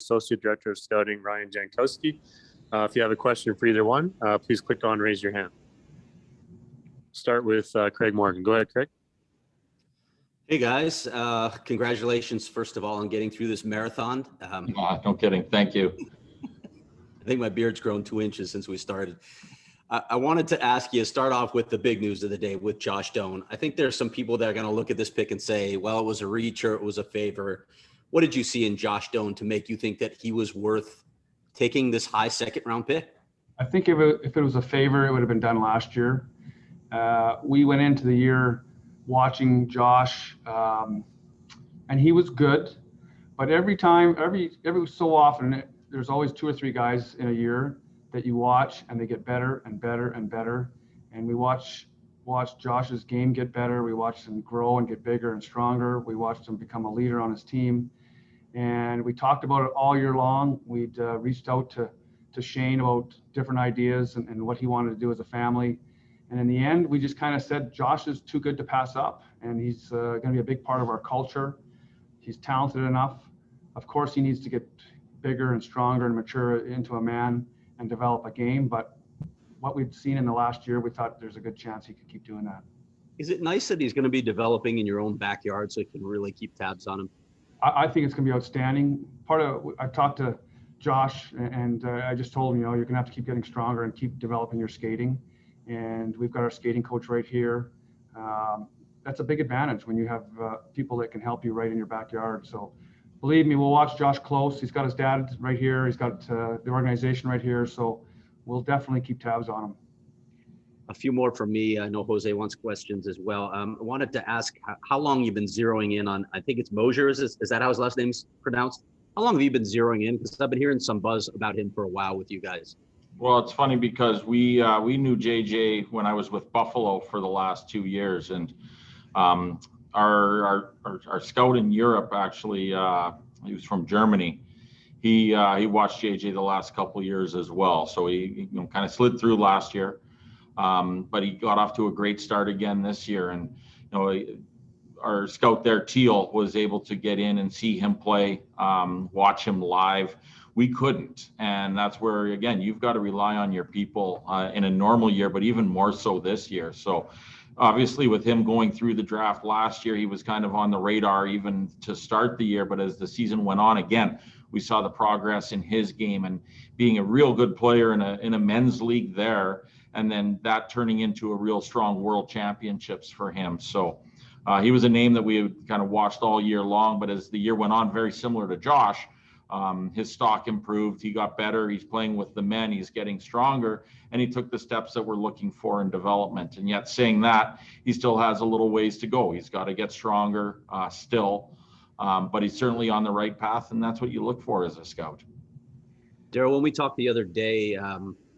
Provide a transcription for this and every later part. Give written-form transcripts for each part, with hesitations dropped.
Associate Director of Scouting, Ryan Jankowski. If you have a question for either one, please click on raise your hand. Start with Craig Morgan. Go ahead, Craig. Hey guys, congratulations first of all on getting through this marathon. No kidding. Thank you. I think my beard's grown 2 inches since we started. I wanted to ask you, start off with the big news of the day with Josh Doan. I think there's some people that are going to look at this pick and say, well, it was a reach or it was a favor. What did you see in Josh Doan to make you think that he was worth taking this high second round pick? I think if it was a favor, it would have been done last year. We went into the year watching Josh, and he was good, but every so often, there's always 2 or 3 guys in a year that you watch and they get better and better and better. And we watch Josh's game get better. We watched him grow and get bigger and stronger. We watched him become a leader on his team. And we talked about it all year long. We'd reached out to Shane about different ideas and what he wanted to do as a family. And in the end, we just kind of said, Josh is too good to pass up, and he's going to be a big part of our culture. He's talented enough. Of course, he needs to get bigger and stronger and mature into a man and develop a game. But what we've seen in the last year, we thought there's a good chance he could keep doing that. Is it nice that he's going to be developing in your own backyard so you can really keep tabs on him? I think it's going to be outstanding. I talked to Josh, and I just told him, you're going to have to keep getting stronger and keep developing your skating. And we've got our skating coach right here. That's a big advantage when you have people that can help you right in your backyard. So believe me, we'll watch Josh close. He's got his dad right here. He's got the organization right here. So we'll definitely keep tabs on him. A few more from me. I know Jose wants questions as well. I wanted to ask how long you've been zeroing in on, I think it's Mosier. Is that how his last name's pronounced? How long have you been zeroing in? Because I've been hearing some buzz about him for a while with you guys. Well, it's funny because we knew JJ when I was with Buffalo for the last 2 years, and our scout in Europe actually, he was from Germany. He watched JJ the last couple of years as well, so he kind of slid through last year, but he got off to a great start again this year, and our scout there, Teal, was able to get in and see him play, watch him live. We couldn't. And that's where, again, you've got to rely on your people in a normal year, but even more so this year. So obviously with him going through the draft last year, he was kind of on the radar even to start the year. But as the season went on, again, we saw the progress in his game and being a real good player in a men's league there. And then that turning into a real strong world championships for him. So he was a name that we had kind of watched all year long. But as the year went on, very similar to Josh, his stock improved. He got better. He's playing with the men. He's getting stronger, and he took the steps that we're looking for in development. And yet, saying that, he still has a little ways to go. He's got to get stronger still, but he's certainly on the right path, and that's what you look for as a scout. Darryl, when we talked the other day,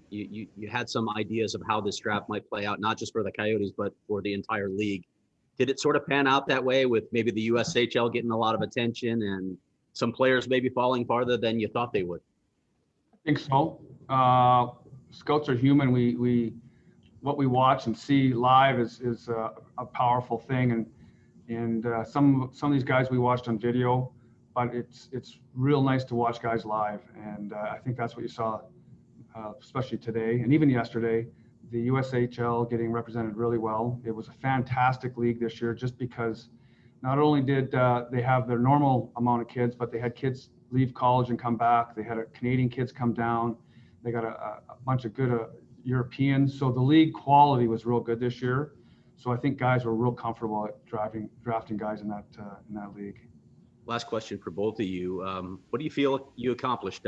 you had some ideas of how this draft might play out, not just for the Coyotes, but for the entire league. Did it sort of pan out that way with maybe the USHL getting a lot of attention and some players maybe falling farther than you thought they would? I think so. Scouts are human. We what we watch and see live is a powerful thing, and some of these guys we watched on video, but it's real nice to watch guys live, and I think that's what you saw, especially today and even yesterday. The USHL getting represented really well. It was a fantastic league this year, just because not only did they have their normal amount of kids, but they had kids leave college and come back. They had Canadian kids come down. They got a bunch of good Europeans. So the league quality was real good this year. So I think guys were real comfortable at drafting guys in that league. Last question for both of you. What do you feel you accomplished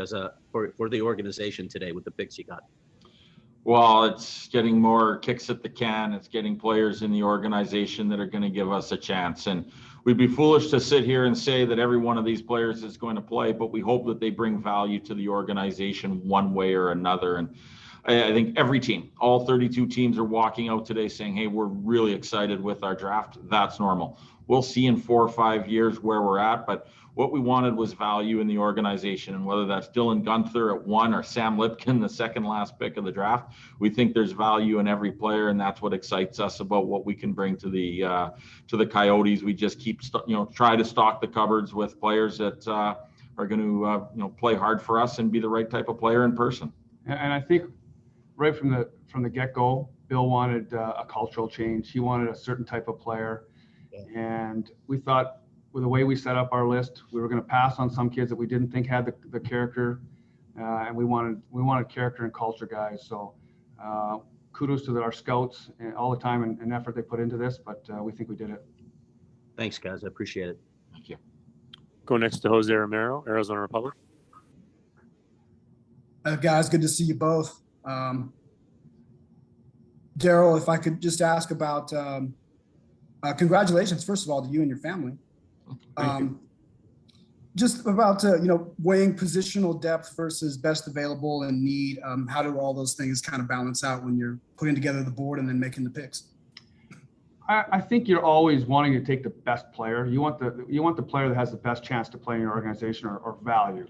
for the organization today with the picks you got? Well, it's getting more kicks at the can. It's getting players in the organization that are going to give us a chance. And we'd be foolish to sit here and say that every one of these players is going to play, but we hope that they bring value to the organization one way or another. And I think every team, all 32 teams, are walking out today saying, hey, we're really excited with our draft. That's normal. We'll see in 4 or 5 years where we're at, but what we wanted was value in the organization, and whether that's Dylan Guenther at 1 or Sam Lipkin, the second last pick of the draft, we think there's value in every player, and that's what excites us about what we can bring to the Coyotes. We just keep try to stock the cupboards with players that are are going to play hard for us and be the right type of player in person. And I think right from the get-go, Bill wanted a cultural change. He wanted a certain type of player, and we thought with the way we set up our list, we were going to pass on some kids that we didn't think had the character, and we wanted character and culture guys. So kudos to our scouts and all the time and effort they put into this, but we think we did it. Thanks, guys. I appreciate it. Thank you. Go next to Jose Romero, Arizona Republic. Guys, good to see you both. Darryl, if I could just ask about congratulations, first of all, to you and your family. Thank you. Just about weighing positional depth versus best available and need. How do all those things kind of balance out when you're putting together the board and then making the picks? I think you're always wanting to take the best player. You want the player that has the best chance to play in your organization or value.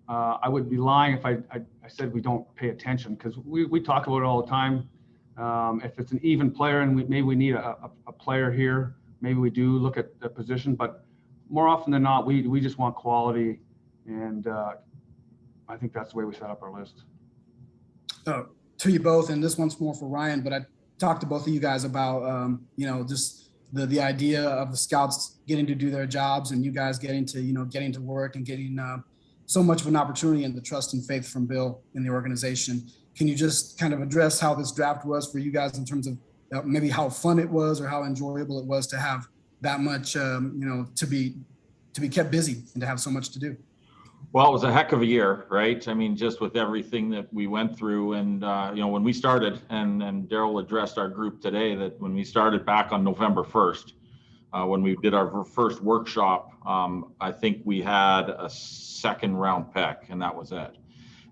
I would be lying if I said we don't pay attention, because we talk about it all the time. If it's an even player and maybe we need a player here, maybe we do look at the position, but more often than not, we just want quality, and I think that's the way we set up our list. To you both, and this one's more for Ryan, but I talked to both of you guys about just the idea of the scouts getting to do their jobs and you guys getting to work and getting so much of an opportunity and the trust and faith from Bill in the organization. Can you just kind of address how this draft was for you guys in terms of maybe how fun it was or how enjoyable it was to have that much, to be kept busy and to have so much to do? Well, it was a heck of a year, right? I mean, just with everything that we went through, and when we started, and Darryl addressed our group today, that when we started back on November 1st, when we did our first workshop, I think we had a second round pick, and that was it.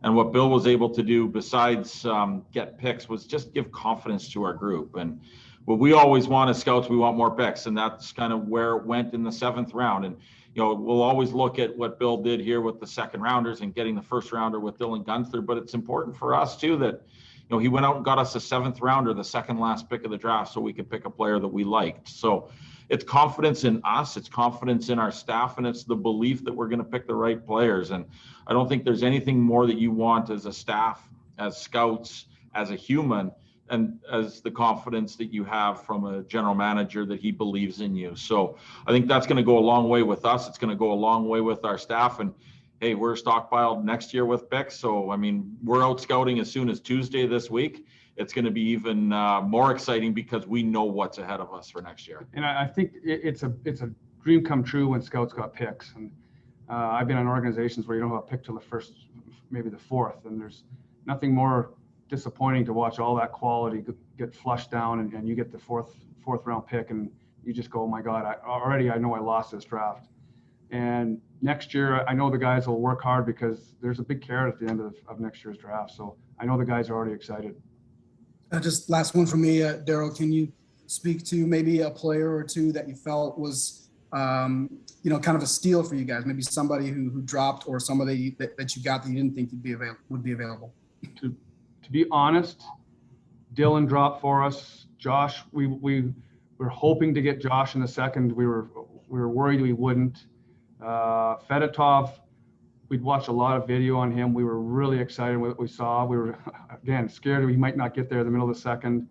And what Bill was able to do besides get picks was just give confidence to our group. And what we always want as scouts, we want more picks, and that's kind of where it went in the 7th round. And we'll always look at what Bill did here with the second rounders and getting the first rounder with Dylan Gunther, but it's important for us too that he went out and got us a 7th rounder, the second last pick of the draft, so we could pick a player that we liked. So it's confidence in us, it's confidence in our staff, and it's the belief that we're going to pick the right players. And I don't think there's anything more that you want as a staff, as scouts, as a human, and as the confidence that you have from a general manager that he believes in you. So I think that's going to go a long way with us. It's going to go a long way with our staff. And hey, we're stockpiled next year with picks. So, I mean, we're out scouting as soon as Tuesday this week. It's going to be even more exciting because we know what's ahead of us for next year. And I think it's a dream come true when scouts got picks. And I've been in organizations where you don't have a pick till the first, maybe the 4th, and there's nothing more disappointing to watch all that quality get flushed down and you get the fourth round pick and you just go, oh my God, I know I lost this draft. And next year, I know the guys will work hard because there's a big carrot at the end of next year's draft. So I know the guys are already excited. Just last one for me, Darryl, can you speak to maybe a player or two that you felt was, kind of a steal for you guys? Maybe somebody who dropped or somebody that you got that you didn't think would be available? To be honest, Dylan dropped for us. Josh, we were hoping to get Josh in the 2nd. We were worried we wouldn't. Fedotov, we'd watched a lot of video on him. We were really excited with what we saw. We were, again, scared we might not get there in the middle of the 2nd.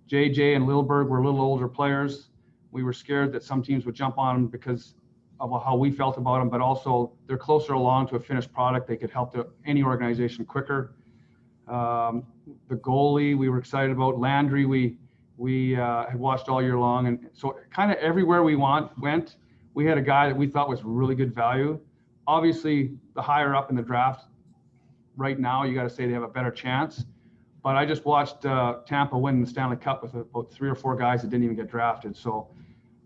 JJ and Lilberg were a little older players. We were scared that some teams would jump on them because of how we felt about them, but also they're closer along to a finished product. They could help any organization quicker. The goalie we were excited about. Landry we had watched all year long, and so kind of everywhere we went, we had a guy that we thought was really good value. Obviously, the higher up in the draft right now, you got to say they have a better chance. But I just watched Tampa win the Stanley Cup with about 3 or 4 guys that didn't even get drafted. So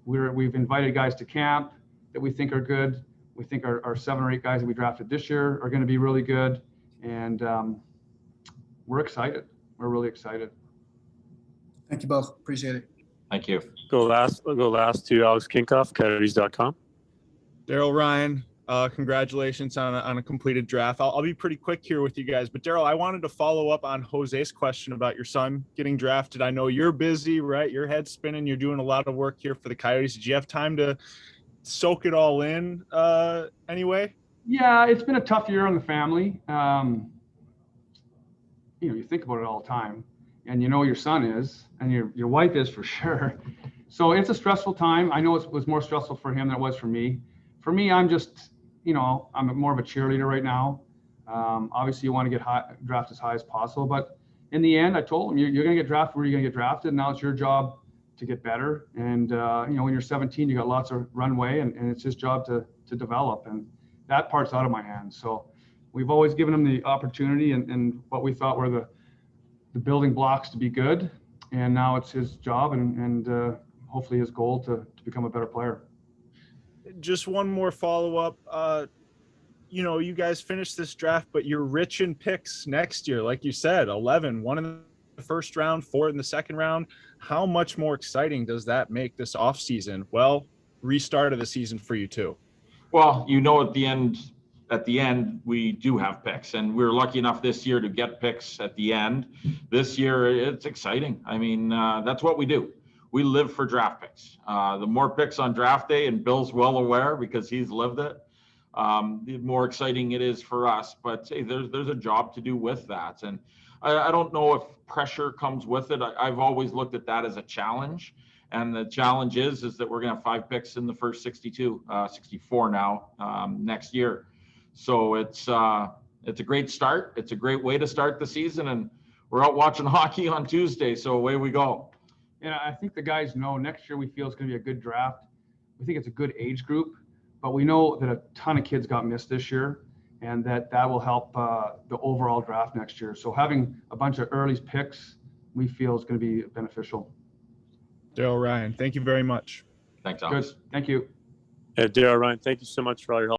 we've invited guys to camp that we think are good. We think our 7 or 8 guys that we drafted this year are going to be really good, and we're excited. We're really excited. Thank you both. Appreciate it. Thank you. We'll go last to Alex Kinkoff, Coyotes.com. Darryl, Ryan, congratulations on a completed draft. I'll be pretty quick here with you guys, but Darryl, I wanted to follow up on Jose's question about your son getting drafted. I know you're busy, right? Your head's spinning. You're doing a lot of work here for the Coyotes. Did you have time to soak it all in anyway? Yeah, it's been a tough year on the family. You think about it all the time, and you know your son is, and your wife is for sure. So it's a stressful time. I know it was more stressful for him than it was for me. For me, I'm just, I'm more of a cheerleader right now. Obviously, you want to get draft as high as possible, but in the end, I told him, you're going to get drafted where you're going to get drafted. And now it's your job to get better. And, when you're 17, you got lots of runway, and it's his job to develop. And that part's out of my hands. So we've always given him the opportunity and what we thought were the building blocks to be good. And now it's his job and hopefully his goal to become a better player. Just one more follow-up. You guys finished this draft, but you're rich in picks next year. Like you said, 11, 1 in the first round, 4 in the second round. How much more exciting does that make this offseason? Well, restart of the season for you too. Well, at the end, we do have picks, and we were lucky enough this year to get picks at the end. This year, it's exciting. I mean, that's what we do. We live for draft picks. The more picks on draft day, and Bill's well aware because he's lived it, the more exciting it is for us. But hey, there's a job to do with that. And I don't know if pressure comes with it. I've always looked at that as a challenge. And the challenge is that we're going to have 5 picks in the first 64 now next year. So it's a great start. It's a great way to start the season. And we're out watching hockey on Tuesday. So away we go. Yeah, I think the guys know next year we feel it's going to be a good draft. We think it's a good age group, but we know that a ton of kids got missed this year, and that will help the overall draft next year. So having a bunch of early picks, we feel is going to be beneficial. Darryl, Ryan, thank you very much. Thanks, Alex. Good. Thank you. Darryl, Ryan, thank you so much for all your help.